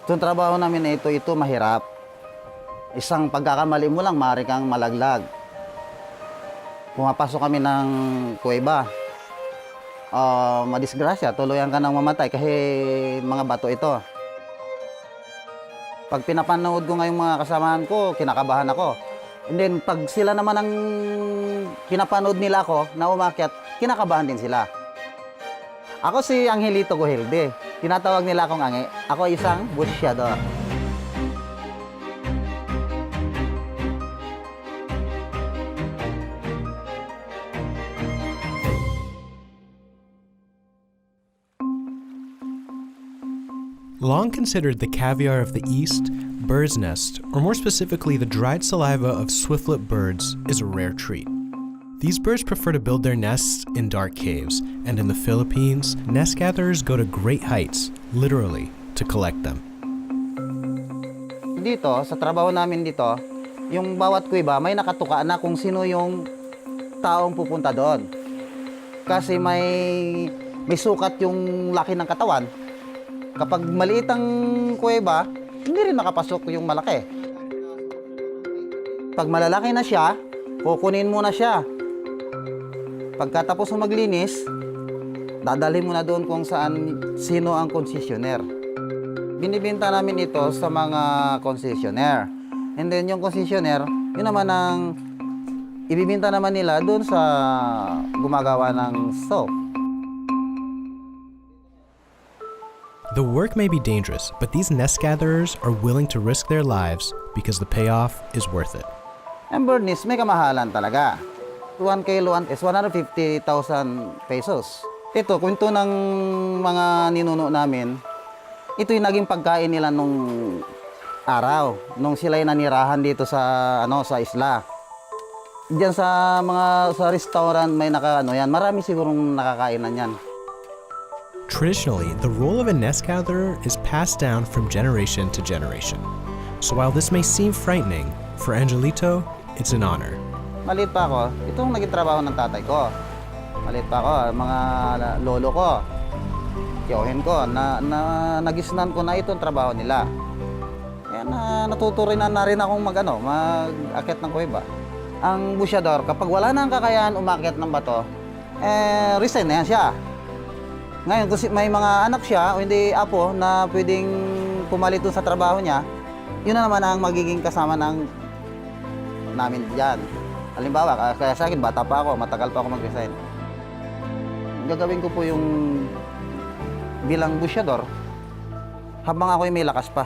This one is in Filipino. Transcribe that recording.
Itong trabaho namin na ito mahirap. Isang pagkakamali mo lang, maaari kang malaglag. Pumapasok kami ng kuweba. Madisgrasya, tuluyan ka nang mamatay kasi mga bato ito. Pag pinapanood ko ngayong mga kasamahan ko, kinakabahan ako. And then, pag sila naman ang pinapanood nila ako na umakyat, kinakabahan din sila. Ako si Angelito Gohilde. Tinatawag nila akong Ange. Ako isang busyador. Long considered the caviar of the East, bird's nest, or more specifically the dried saliva of swiftlet birds, is a rare treat. These birds prefer to build their nests in dark caves, and in the Philippines, nest gatherers go to great heights, literally, to collect them. Dito, sa trabaho namin dito, yung bawat kuweba may nakatuka na kung sino yung taong pupunta doon. Kasi may sukat yung laki ng katawan. Kapag maliit ang kuweba, hindi rin nakapasok yung malaki. Pag malalaki na siya, kukunin mo na siya. Pagkatapos mo maglinis, dadalhin mo na doon kung sino ang concessionaire. Binibenta namin ito sa mga concessionaire. And then yung concessionaire, yun naman ang ibibenta naman nila doon sa gumagawa ng soap. The work may be dangerous, but these nest gatherers are willing to risk their lives because the payoff is worth it. Ang bird nest, may kamahalan talaga. 1 kilo is 150,000 pesos. Ito, kwento ng mga ninuno namin, ito yung naging pagkain nila nung araw, nung sila'y nanirahan dito sa isla. Diyan sa restaurant may yan, marami sigurong nakakain na yan. Traditionally, the role of a nest gatherer is passed down from generation to generation. So while this may seem frightening, for Angelito, it's an honor. Maliit pa ako, itong naging trabaho ng tatay ko. Maliit pa ako, mga lolo ko, tiyohin ko, nagisnan ko na itong trabaho nila. Kaya natuturin na rin akong mag-akit ng kuweba. Ang busyador, kapag wala na ang kakayahan umakyat ng bato, resign na yan siya. Ngayon, kung may mga anak siya o hindi apo na pwedeng pumalit sa trabaho niya, yun na naman ang magiging kasama namin dyan. Halimbawa, kaya sa akin, bata pa ako, matagal pa ako mag-resign. Gagawin ko po yung bilang busyador habang ako'y may lakas pa.